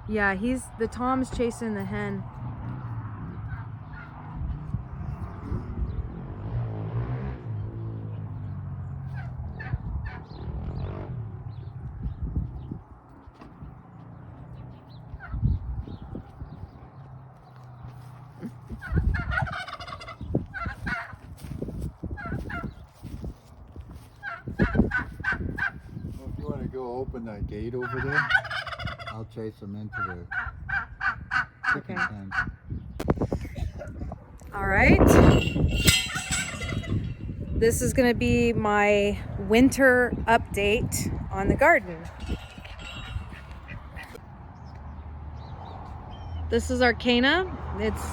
Yeah, the Tom's chasing the hen. Well, if you want to go open that gate over there, I'll chase them into the chicken pen. All right. This is going to be my winter update on the garden. This is Arcana. It's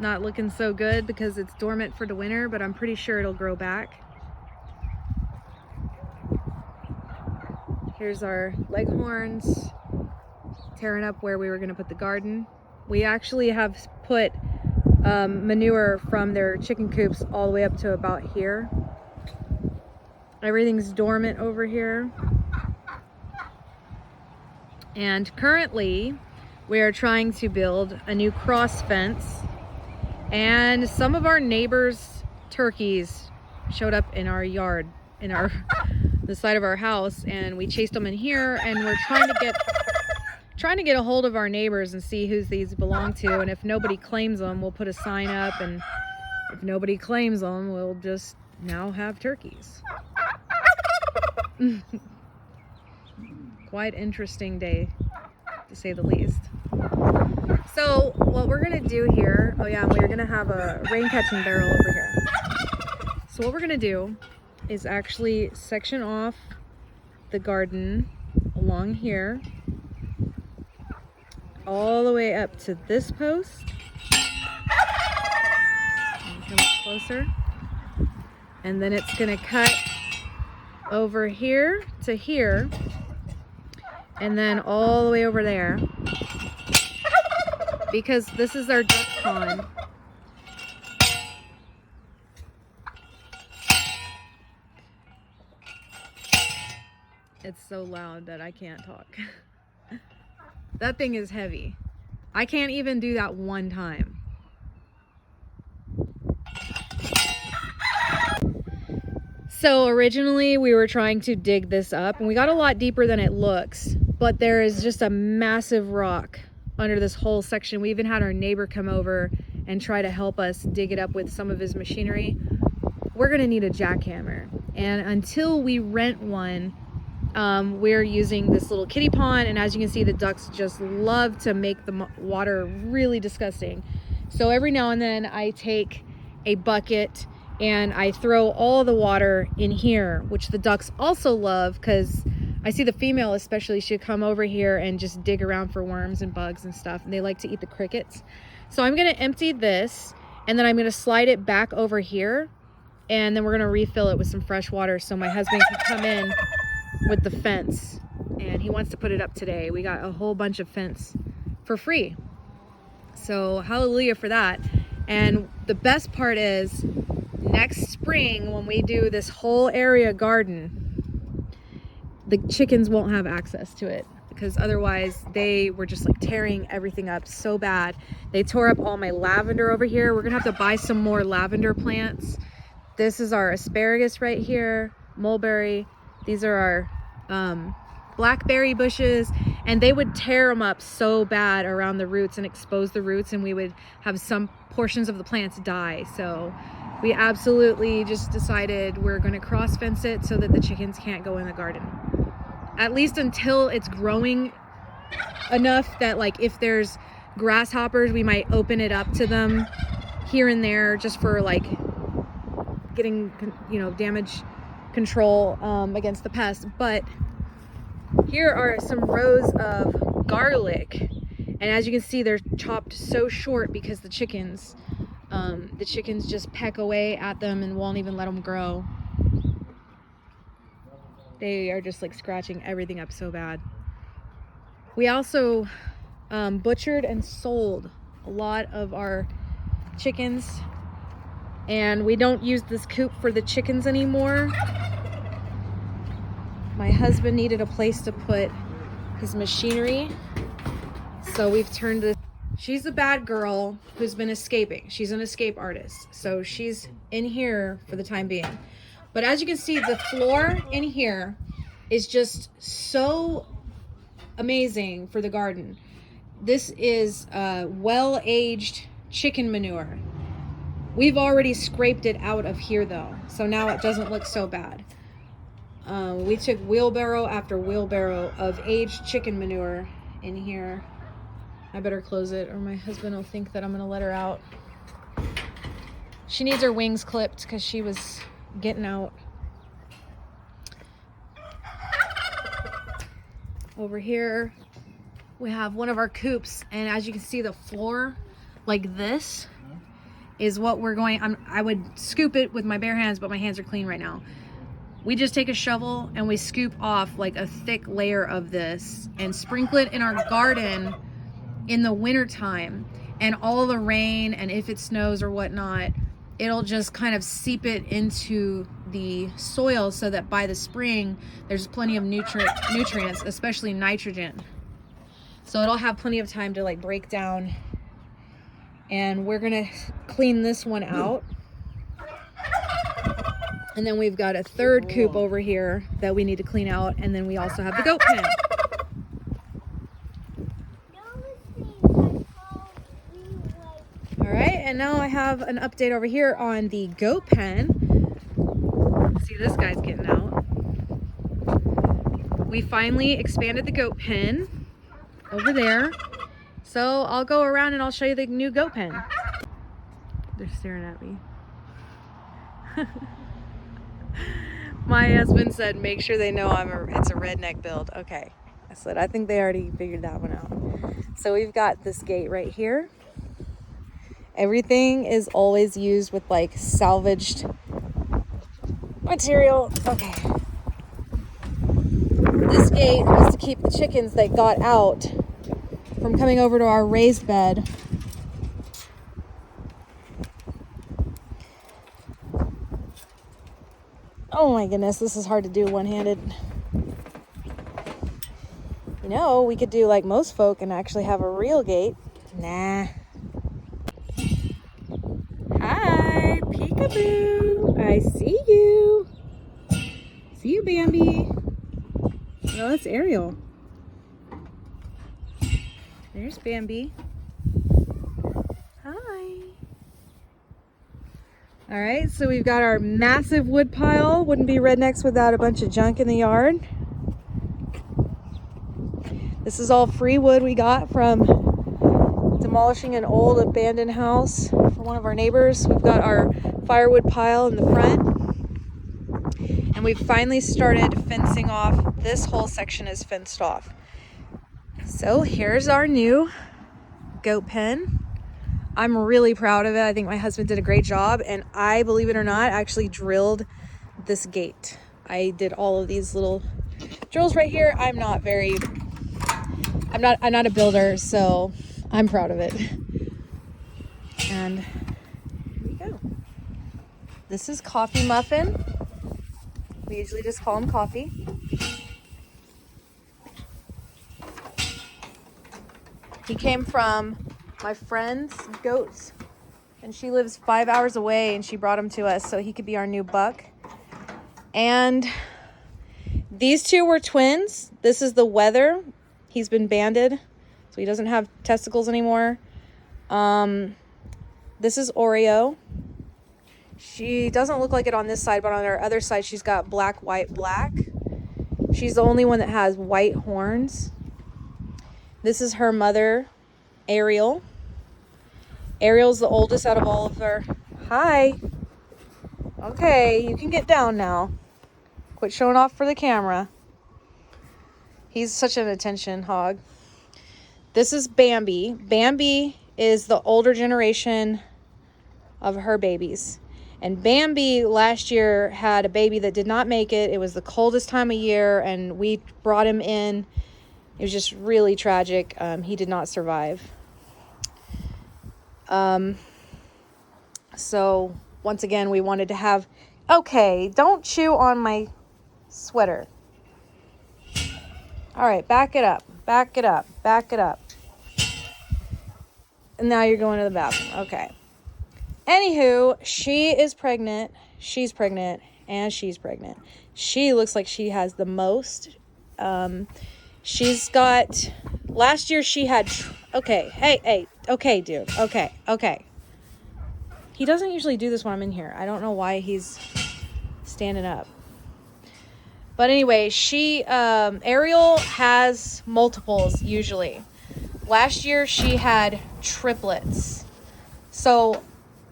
not looking so good because it's dormant for the winter, but I'm pretty sure it'll grow back. Here's our leghorns tearing up where we were going to put the garden. We actually have put manure from their chicken coops all the way up to about here. Everything's dormant over here. And currently we are trying to build a new cross fence, and some of our neighbors' turkeys showed up in our yard, in the side of our house, and we chased them in here, and we're trying to get a hold of our neighbors and see whose these belong to, and if nobody claims them, we'll put a sign up, and if nobody claims them, we'll just now have turkeys. Quite interesting day, to say the least. So what we're gonna do here, oh yeah, we're gonna have a rain catching barrel over here. So what we're gonna do is actually section off the garden along here all the way up to this post. Come up closer. And then it's gonna cut over here to here, and then all the way over there, because this is our duck pond. It's so loud that I can't talk. That thing is heavy. I can't even do that one time. So originally we were trying to dig this up, and we got a lot deeper than it looks, but there is just a massive rock under this whole section. We even had our neighbor come over and try to help us dig it up with some of his machinery. We're gonna need a jackhammer, and until we rent one, we're using this little kiddie pond, and as you can see, the ducks just love to make the water really disgusting. So every now and then I take a bucket and I throw all the water in here, which the ducks also love, because I see the female especially, she'll come over here and just dig around for worms and bugs and stuff, and they like to eat the crickets. So I'm gonna empty this, and then I'm gonna slide it back over here, and then we're gonna refill it with some fresh water so my husband can come in with the fence, and he wants to put it up today. We got a whole bunch of fence for free, so hallelujah for that. And the best part is, next spring when we do this whole area garden, the chickens won't have access to it, because otherwise they were just like tearing everything up so bad. They tore up all my lavender over here. We're gonna have to buy some more lavender plants. This is our asparagus right here, mulberry. These are our blackberry bushes, and they would tear them up so bad around the roots and expose the roots, and we would have some portions of the plants die. So we absolutely just decided we're going to cross fence it so that the chickens can't go in the garden, at least until it's growing enough that, like, if there's grasshoppers, we might open it up to them here and there just for like getting, you know, damage control against the pests. But here are some rows of garlic, and as you can see, they're chopped so short because the chickens just peck away at them and won't even let them grow. They are just like scratching everything up so bad. We also butchered and sold a lot of our chickens, and we don't use this coop for the chickens anymore. My husband needed a place to put his machinery, So we've turned this. She's a bad girl who's been escaping. She's an escape artist. So she's in here for the time being. But as you can see, the floor in here is just so amazing for the garden. This is well-aged chicken manure. We've already scraped it out of here though, so now it doesn't look so bad. We took wheelbarrow after wheelbarrow of aged chicken manure in here. I better close it or my husband will think that I'm gonna let her out. She needs her wings clipped because she was getting out. Over here we have one of our coops, and as you can see, the floor like this is what we're going. I would scoop it with my bare hands, but my hands are clean right now. We just take a shovel and we scoop off like a thick layer of this and sprinkle it in our garden in the winter time, and all the rain, and if it snows or whatnot, it'll just kind of seep it into the soil so that by the spring there's plenty of nutrients, especially nitrogen. So it'll have plenty of time to like break down. And we're gonna clean this one out. And then we've got a third coop over here that we need to clean out, and then we also have the goat pen. All right, and now I have an update over here on the goat pen. See, this guy's getting out. We finally expanded the goat pen over there. So I'll go around and I'll show you the new goat pen. They're staring at me. My husband said, make sure they know it's a redneck build. Okay. I said, I think they already figured that one out. So we've got this gate right here. Everything is always used with like salvaged material. Okay. This gate was to keep the chickens that got out from coming over to our raised bed. Oh my goodness, this is hard to do one-handed. You know, we could do like most folk and actually have a real gate. Nah. Hi, peekaboo. I see you. See you, Bambi. No, that's Ariel. There's Bambi. Hi. All right, so we've got our massive wood pile. Wouldn't be rednecks without a bunch of junk in the yard. This is all free wood we got from demolishing an old abandoned house for one of our neighbors. We've got our firewood pile in the front. And we've finally started fencing off. This whole section is fenced off. So here's our new goat pen. I'm really proud of it. I think my husband did a great job, and I, believe it or not, actually drilled this gate. I did all of these little drills right here. I'm not a builder, so I'm proud of it. And here we go. This is Coffee Muffin. We usually just call him Coffee. He came from my friend's goats, and she lives 5 hours away, and she brought him to us so he could be our new buck. And these two were twins. This is the Weather. He's been banded, so he doesn't have testicles anymore. This is Oreo. She doesn't look like it on this side, but on her other side, she's got black, white, black. She's the only one that has white horns. This is her mother, Ariel. Ariel's the oldest out of all of her. Hi. Okay, you can get down now. Quit showing off for the camera. He's such an attention hog. This is Bambi. Bambi is the older generation of her babies. And Bambi last year had a baby that did not make it. It was the coldest time of year, and we brought him in. It was just really tragic. He did not survive. So once again, we wanted to have, okay, don't chew on my sweater. All right, back it up, back it up, back it up. Now you're going to the bathroom. Okay. Anywho, she is pregnant. She's pregnant. And she's pregnant. She looks like she has the most. She's got... Last year she had... Okay. Hey. Okay, dude. Okay. He doesn't usually do this when I'm in here. I don't know why he's standing up. But anyway, Ariel has multiples usually. Last year she had triplets. So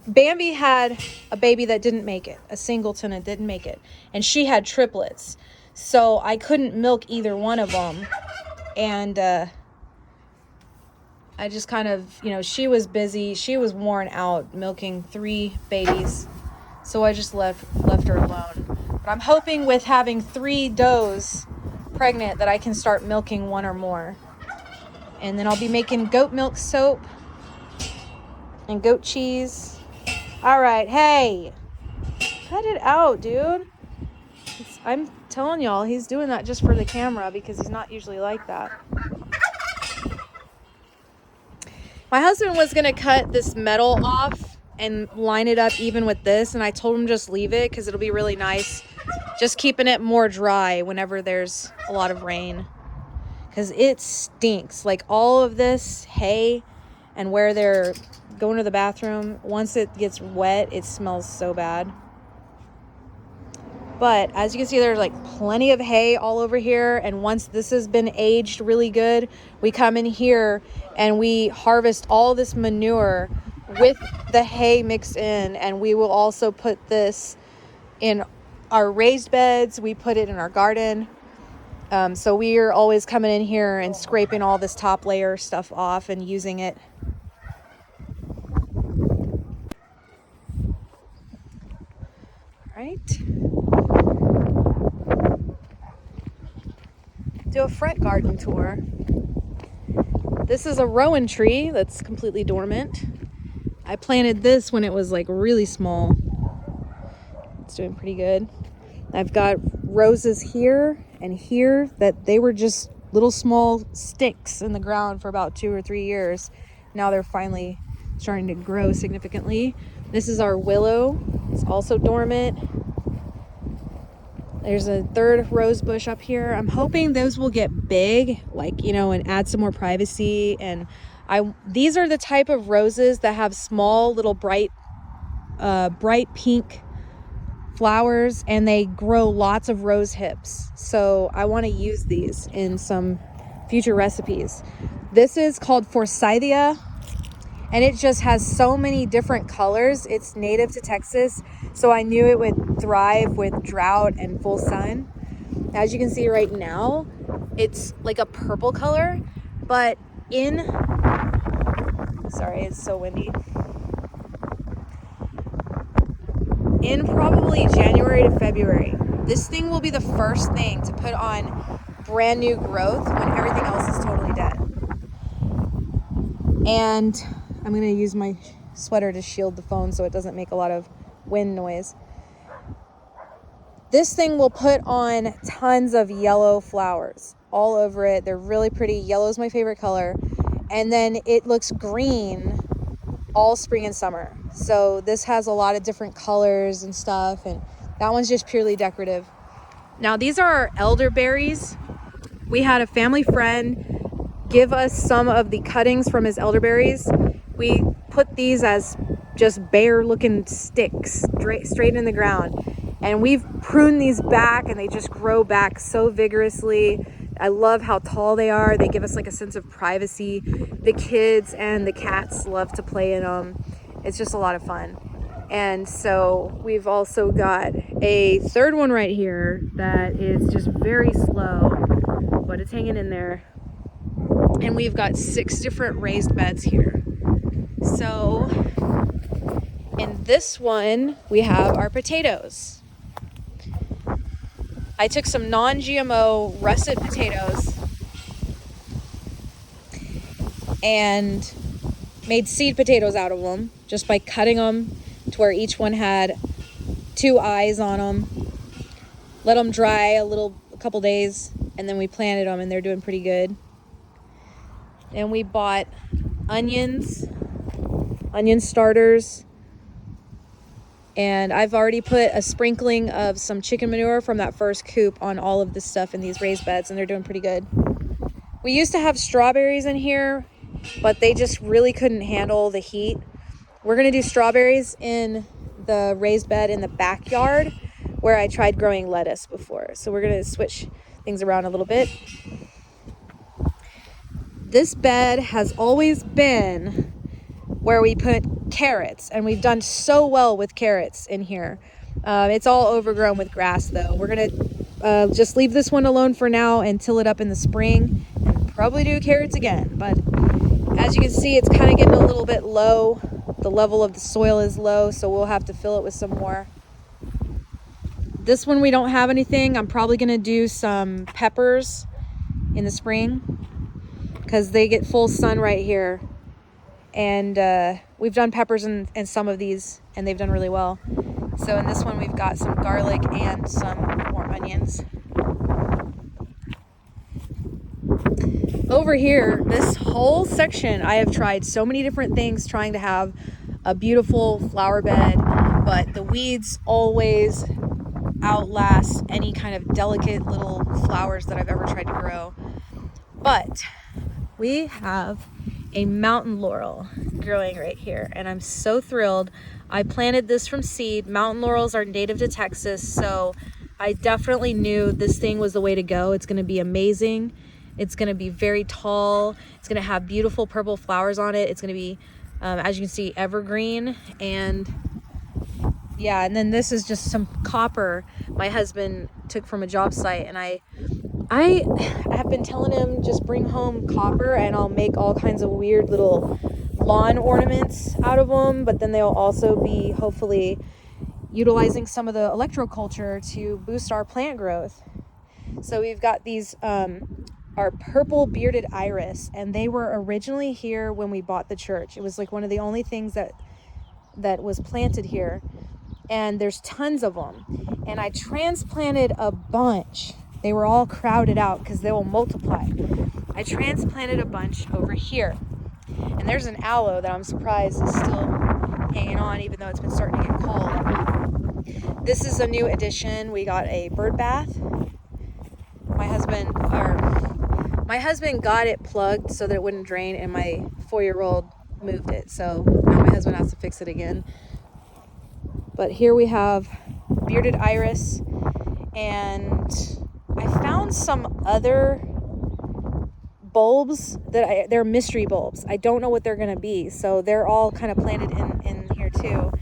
Bambi had a baby that didn't make it, a singleton that didn't make it. And she had triplets. So I couldn't milk either one of them. And I just kind of, she was busy. She was worn out milking 3 babies. So I just left her alone. But I'm hoping with having 3 does pregnant that I can start milking 1 or more. And then I'll be making goat milk soap and goat cheese. All right, hey, cut it out, dude. I'm telling y'all, he's doing that just for the camera because he's not usually like that. My husband was gonna cut this metal off and line it up even with this, and I told him just leave it because it'll be really nice just keeping it more dry whenever there's a lot of rain, because it stinks. Like all of this hay and where they're going to the bathroom, once it gets wet, it smells so bad. But as you can see, there's like plenty of hay all over here. And once this has been aged really good, we come in here and we harvest all this manure with the hay mixed in. And we will also put this in our raised beds. We put it in our garden. So we are always coming in here and scraping all this top layer stuff off and using it. All right. Do a front garden tour. This is a rowan tree that's completely dormant. I planted this when it was like really small. It's doing pretty good. I've got roses here and here that they were just little small sticks in the ground for about 2 or 3 years. Now they're finally starting to grow significantly. This is our willow. It's also dormant. There's a 3rd rose bush up here. I'm hoping those will get big, like, and add some more privacy. And these are the type of roses that have small little bright pink flowers, and they grow lots of rose hips. So I want to use these in some future recipes. This is called Forsythia, and it just has so many different colors. It's native to Texas, so I knew it would thrive with drought and full sun. As you can see right now, it's like a purple color, but sorry, it's so windy. In probably January to February, this thing will be the first thing to put on brand new growth when everything else is totally dead. And I'm going to use my sweater to shield the phone so it doesn't make a lot of wind noise. This thing will put on tons of yellow flowers all over it. They're really pretty. Yellow is my favorite color. And then it looks green all spring and summer. So this has a lot of different colors and stuff, and that one's just purely decorative. Now these are our elderberries. We had a family friend give us some of the cuttings from his elderberries. We put these as just bare looking sticks straight in the ground, and we've pruned these back and they just grow back so vigorously. I love how tall they are. They give us like a sense of privacy. The kids and the cats love to play in them. It's just a lot of fun. And so we've also got a 3rd one right here that is just very slow, but it's hanging in there. And we've got 6 different raised beds here. So in this one, we have our potatoes. I took some non-GMO russet potatoes and made seed potatoes out of them just by cutting them to where each one had 2 eyes on them. Let them dry a couple days, and then we planted them, and they're doing pretty good. And we bought onions onion starters. And I've already put a sprinkling of some chicken manure from that first coop on all of this stuff in these raised beds, and they're doing pretty good. We used to have strawberries in here, but they just really couldn't handle the heat. We're gonna do strawberries in the raised bed in the backyard where I tried growing lettuce before. So we're gonna switch things around a little bit. This bed has always been where we put carrots, and we've done so well with carrots in here. It's all overgrown with grass though. We're gonna just leave this one alone for now and till it up in the spring and probably do carrots again. But as you can see, it's kind of getting a little bit low. The level of the soil is low, so we'll have to fill it with some more. This one we don't have anything. I'm probably gonna do some peppers in the spring because they get full sun right here. And we've done peppers in some of these and they've done really well. So in this one we've got some garlic and some more onions. Over here, this whole section, I have tried so many different things trying to have a beautiful flower bed, but the weeds always outlast any kind of delicate little flowers that I've ever tried to grow. But we have a mountain laurel growing right here, and I'm so thrilled. I planted this from seed. Mountain laurels are native to Texas, so I definitely knew this thing was the way to go. It's gonna be amazing. It's gonna be very tall. It's gonna have beautiful purple flowers on it. It's gonna be, as you can see, evergreen. And yeah, and then this is just some copper my husband took from a job site, and I have been telling him just bring home copper and I'll make all kinds of weird little lawn ornaments out of them, but then they'll also be hopefully utilizing some of the electroculture to boost our plant growth. So we've got these our purple bearded iris, and they were originally here when we bought the church. It was like one of the only things that was planted here, and there's tons of them, and I transplanted a bunch. They were all crowded out because they will multiply. I transplanted a bunch over here. And there's an aloe that I'm surprised is still hanging on, even though it's been starting to get cold. This is a new addition. We got a bird bath. My husband got it plugged so that it wouldn't drain, and my 4-year-old moved it. So now my husband has to fix it again. But here we have bearded iris, and I found some other bulbs that they're mystery bulbs. I don't know what they're gonna be, so they're all kind of planted in here too.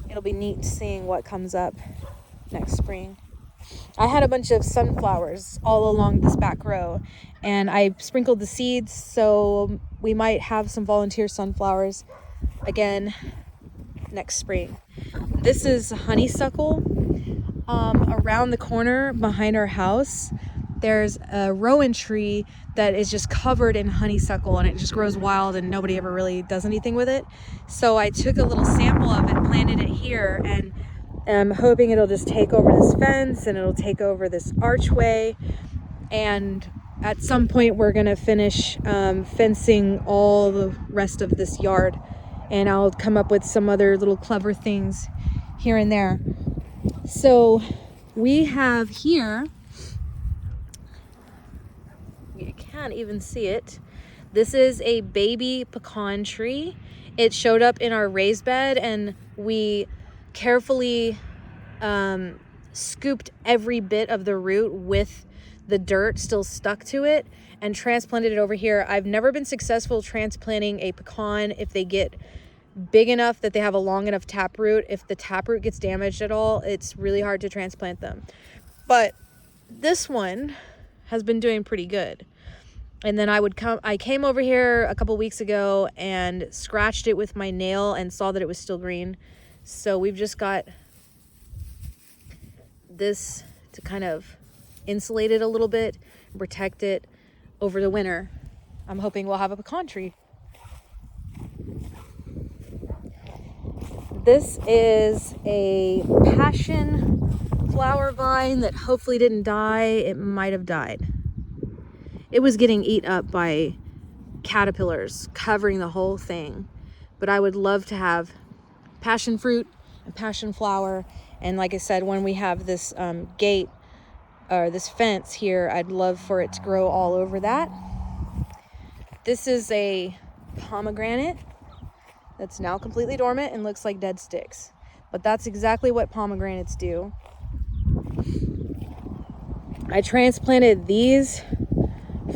It'll be neat seeing what comes up next spring. I had a bunch of sunflowers all along this back row, and I sprinkled the seeds, so we might have some volunteer sunflowers again next spring. This is honeysuckle. Around the corner behind our house, there's a rowan tree that is just covered in honeysuckle, and it just grows wild and nobody ever really does anything with it. So I took a little sample of it, planted it here, and I'm hoping it'll just take over this fence and it'll take over this archway. And at some point we're gonna finish fencing all the rest of this yard, and I'll come up with some other little clever things here and there. So we have here, you can't even see it, this is a baby pecan tree. It showed up in our raised bed, and we carefully scooped every bit of the root with the dirt still stuck to it and transplanted it over here. I've never been successful transplanting a pecan if they get big enough that they have a long enough taproot. If the taproot gets damaged at all, it's really hard to transplant them. But this one has been doing pretty good. And then I came over here a couple weeks ago and scratched it with my nail and saw that it was still green. So we've just got this to kind of insulate it a little bit and protect it over the winter. I'm hoping we'll have a pecan tree. This is a passion flower vine that hopefully didn't die. It might have died. It was getting eaten up by caterpillars covering the whole thing. but I would love to have passion fruit and passion flower. And like I said, when we have this gate or this fence here, I'd love for it to grow all over that. This is a pomegranate that's now completely dormant and looks like dead sticks, but that's exactly what pomegranates do. I transplanted these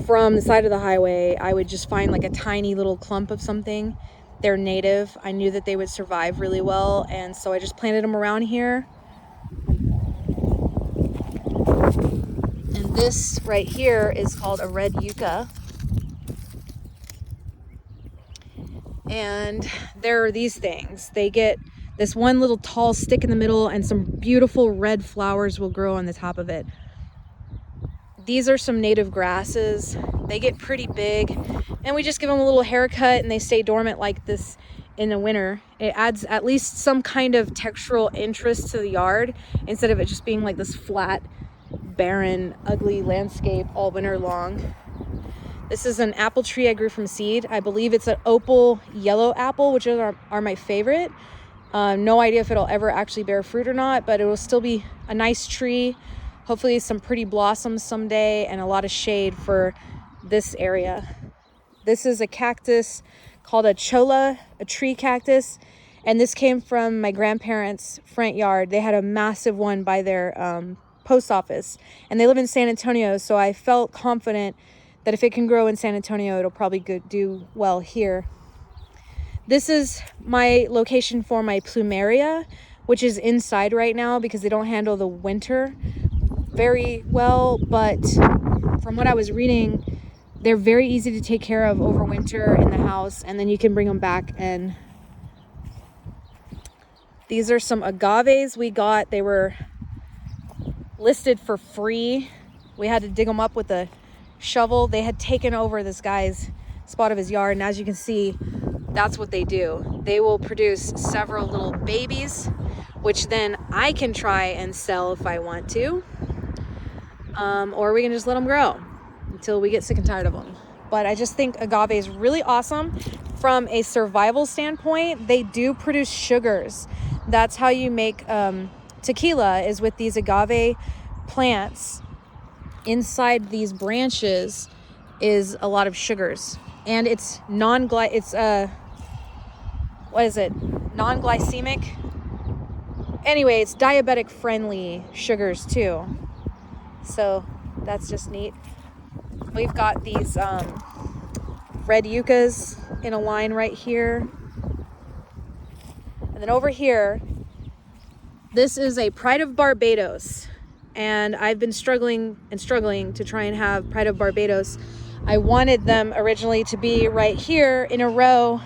from the side of the highway. I would just find like a tiny little clump of something. They're native. I knew that they would survive really well, and so I just planted them around here. And this right here is called a red yucca. And there are these things. They get this one little tall stick in the middle, and some beautiful red flowers will grow on the top of it. These are some native grasses. They get pretty big, and we just give them a little haircut and they stay dormant like this in the winter. It adds at least some kind of textural interest to the yard instead of it just being like this flat, barren, ugly landscape all winter long. This is an apple tree I grew from seed. I believe it's an opal yellow apple, which are my favorite. No idea if it'll ever actually bear fruit or not, but it will still be a nice tree. Hopefully some pretty blossoms someday and a lot of shade for this area. This is a cactus called a cholla, a tree cactus. And this came from my grandparents' front yard. They had a massive one by their post office, and they live in San Antonio. So I felt confident that if it can grow in San Antonio, it'll probably do well here. This is my location for my plumeria, which is inside right now because they don't handle the winter very well, but from what I was reading, they're very easy to take care of over winter in the house, and then you can bring them back. And these are some agaves we got. They were listed for free. We had to dig them up with a shovel. They had taken over this guy's spot of his yard, and as you can see, that's what they do. They will produce several little babies, which then I can try and sell if I want to. Or we can just let them grow until we get sick and tired of them. But I just think agave is really awesome from a survival standpoint. They do produce sugars. That's how you make tequila, is with these agave plants. Inside these branches is a lot of sugars, and it's non-glycemic. Anyway, it's diabetic friendly sugars too. So that's just neat. We've got these red yuccas in a line right here. And then over here, this is a Pride of Barbados. And I've been struggling to try and have Pride of Barbados. I wanted them originally to be right here in a row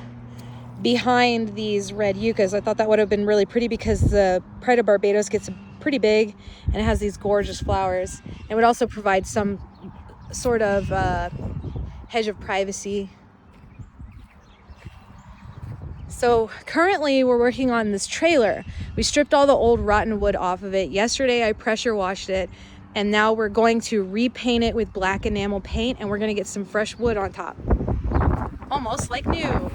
behind these red yuccas. I thought that would have been really pretty because the Pride of Barbados gets pretty big and it has these gorgeous flowers, and would also provide some sort of hedge of privacy. So currently we're working on this trailer. We stripped all the old rotten wood off of it. Yesterday I pressure washed it, and now we're going to repaint it with black enamel paint, and we're going to get some fresh wood on top. Almost like new.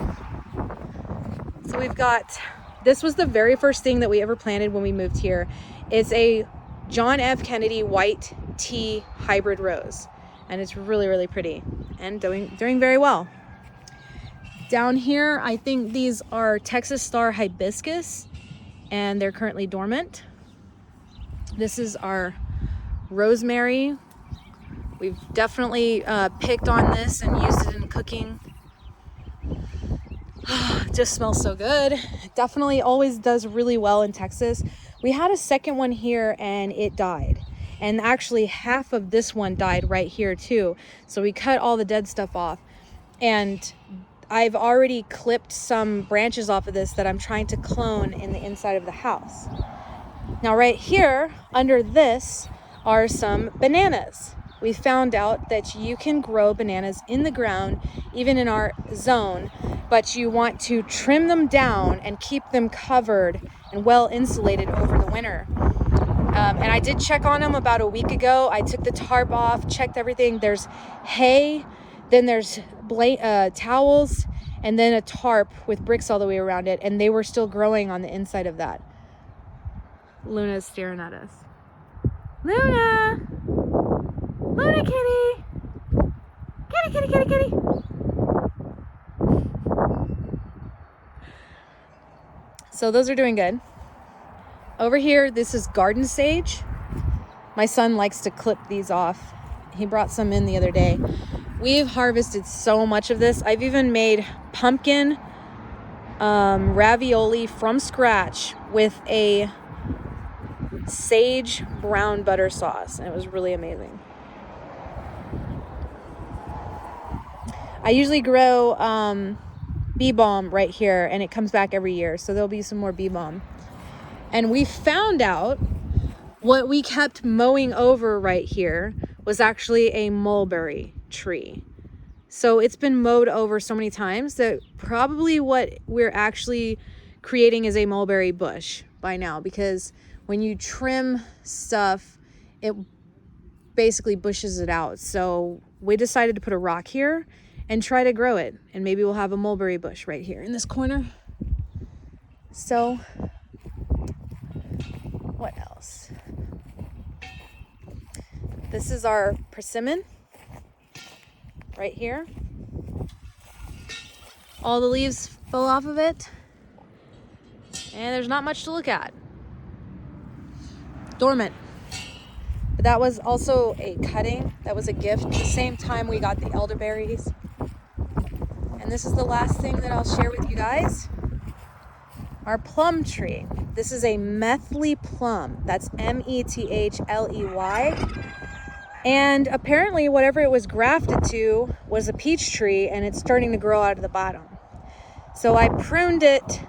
So we've got, this was the very first thing that we ever planted when we moved here. It's a John F. Kennedy white tea hybrid rose, and it's really, really pretty and doing very well. Down here, I think these are Texas Star hibiscus, and they're currently dormant. This is our rosemary. We've definitely picked on this and used it in cooking. It just smells so good. It definitely always does really well in Texas. We had a second one here and it died. And actually half of this one died right here too. So we cut all the dead stuff off. And I've already clipped some branches off of this that I'm trying to clone in the inside of the house. Now right here under this are some bananas. We found out that you can grow bananas in the ground, even in our zone, but you want to trim them down and keep them covered and well insulated over the winter. And I did check on them about a week ago. I took the tarp off, checked everything. There's hay, then there's towels, and then a tarp with bricks all the way around it, and they were still growing on the inside of that. Luna's staring at us. Luna! Luna kitty! Kitty, kitty, kitty, kitty! So those are doing good. Over here, this is garden sage. My son likes to clip these off. He brought some in the other day. We've harvested so much of this. I've even made pumpkin ravioli from scratch with a sage brown butter sauce, and it was really amazing. I usually grow bee balm right here, and it comes back every year, so there'll be some more bee balm. And we found out what we kept mowing over right here was actually a mulberry tree. So it's been mowed over so many times that probably what we're actually creating is a mulberry bush by now, because when you trim stuff, it basically bushes it out. So we decided to put a rock here and try to grow it, and maybe we'll have a mulberry bush right here in this corner. So what else? This is our persimmon right here. All the leaves fell off of it, and there's not much to look at. Dormant. But that was also a cutting. That was a gift. At the same time we got the elderberries. And this is the last thing that I'll share with you guys. Our plum tree. This is a Methley plum. That's M-E-T-H-L-E-Y. And apparently whatever it was grafted to was a peach tree, and it's starting to grow out of the bottom. So I pruned it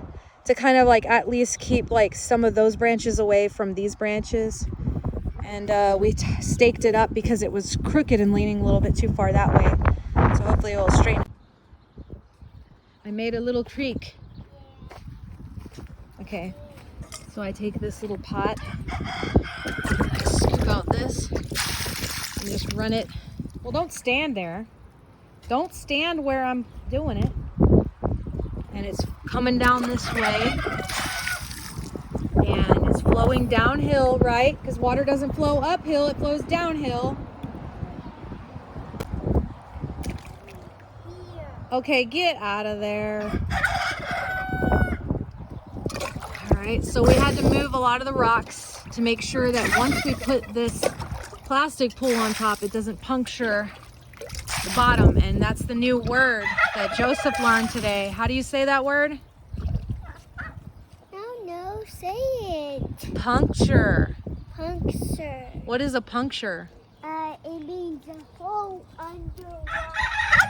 to kind of like at least keep like some of those branches away from these branches. And we staked it up because it was crooked and leaning a little bit too far that way. So hopefully it will straighten. I made a little creek. Okay, so I take this little pot, I scoop out this, and just run it. Well, don't stand there. Don't stand where I'm doing it. And it's coming down this way. And it's flowing downhill, right? Because water doesn't flow uphill, it flows downhill. Okay, get out of there. All right, so we had to move a lot of the rocks to make sure that once we put this plastic pool on top, it doesn't puncture the bottom. And that's the new word that Joseph learned today. How do you say that word? No, say it. Puncture. Puncture. What is a puncture? It means a hole underwater.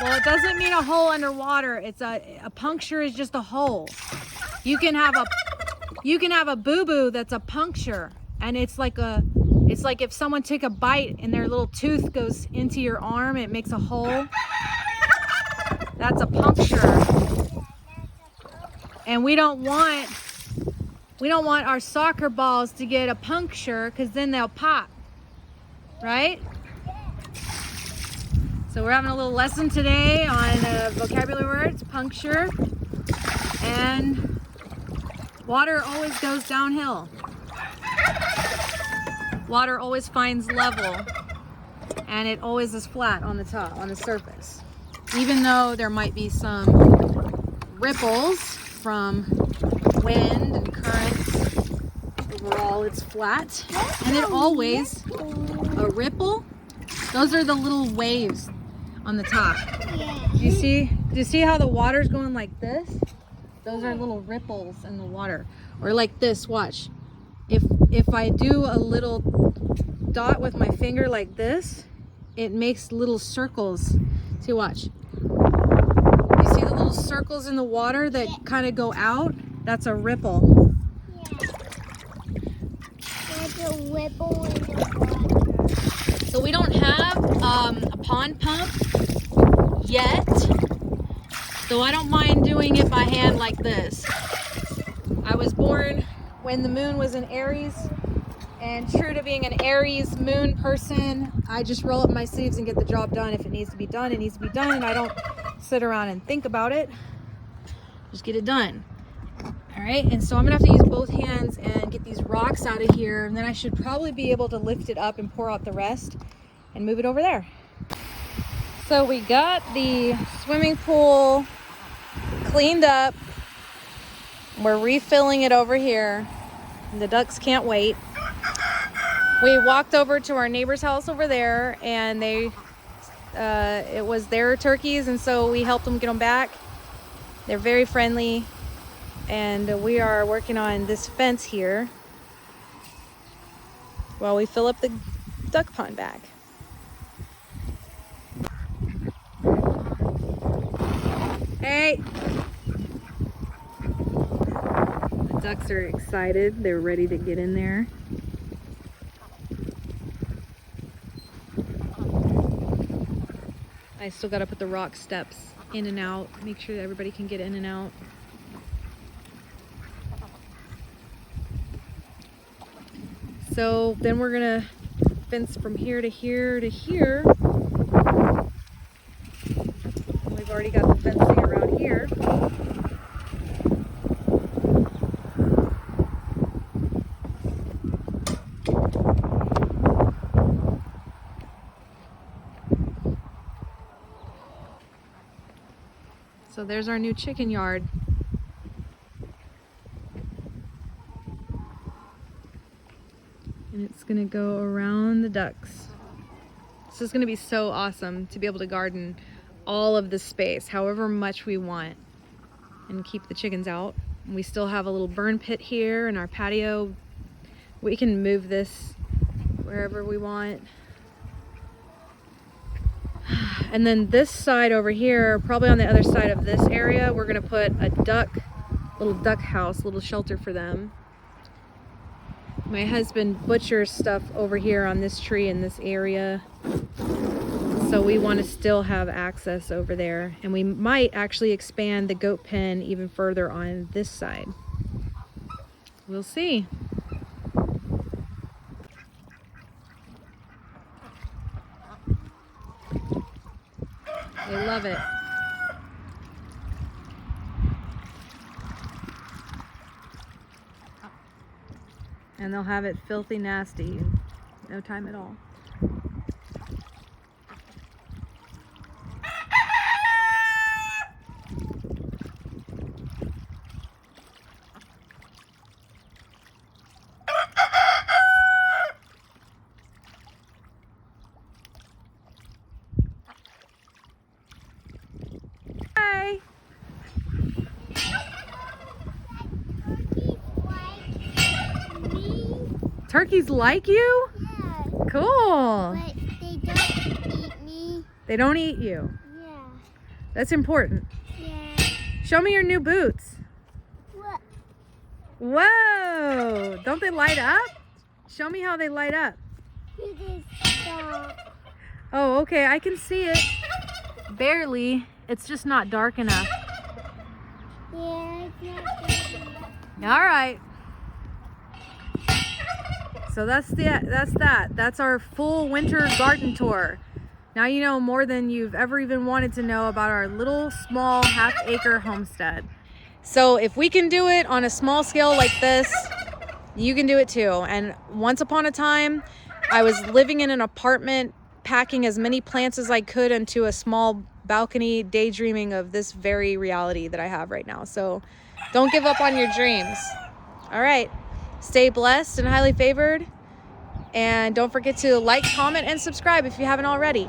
Well, it doesn't mean a hole underwater. It's a puncture is just a hole. You can have a boo-boo that's a puncture, and it's like if someone took a bite and their little tooth goes into your arm, it makes a hole. That's a puncture. And we don't want our soccer balls to get a puncture, because then they'll pop. Right? So we're having a little lesson today on vocabulary words, puncture, and water always goes downhill. Water always finds level, and it always is flat on the top, on the surface. Even though there might be some ripples from wind and currents, overall it's flat. And it always, a ripple, those are the little waves on the top. Do you see how the water's going like this? Those are little ripples in the water. Or like this, watch. If I do a little dot with my finger like this, it makes little circles. See, watch. You see the little circles in the water that kind of go out? That's a ripple. There's a ripple in the water. So we don't have a pond pump yet, though I don't mind doing it by hand like this. I was born when the moon was in Aries, and true to being an Aries moon person, I just roll up my sleeves and get the job done. If it needs to be done, it needs to be done, and I don't sit around and think about it. Just get it done. All right, and so I'm gonna have to use both hands and get these rocks out of here, and then I should probably be able to lift it up and pour out the rest and move it over there. So we got the swimming pool cleaned up. We're refilling it over here. The ducks can't wait. We walked over to our neighbor's house over there, and it was their turkeys, and so we helped them get them back. They're very friendly, and we are working on this fence here while we fill up the duck pond back. Hey! The ducks are excited. They're ready to get in there. I still gotta put the rock steps in and out, make sure that everybody can get in and out. So then we're gonna fence from here to here to here. We've already got the fencing around here. So there's our new chicken yard. And it's gonna go around the ducks. This is gonna be so awesome to be able to garden all of the space, however much we want, and keep the chickens out. And we still have a little burn pit here in our patio. We can move this wherever we want. And then this side over here, probably on the other side of this area, we're gonna put a little duck house, little shelter for them. My husband butchers stuff over here on this tree in this area. So we want to still have access over there. And we might actually expand the goat pen even further on this side. We'll see. They love it. And they'll have it filthy nasty in no time at all. Hi. Turkeys like you? Yeah. Cool. But they don't eat me. They don't eat you. Yeah. That's important. Yeah. Show me your new boots. What? Whoa! Don't they light up? Show me how they light up. You just stop. Oh, okay. I can see it. Barely. It's just not dark enough. Yeah, it's not good. All right. So that's our full winter garden tour. Now you know more than you've ever even wanted to know about our little small half-acre homestead. So if we can do it on a small scale like this, you can do it too. And once upon a time, I was living in an apartment, packing as many plants as I could into a small balcony, daydreaming of this very reality that I have right now. So don't give up on your dreams. All right. Stay blessed and highly favored. And don't forget to like, comment, and subscribe if you haven't already.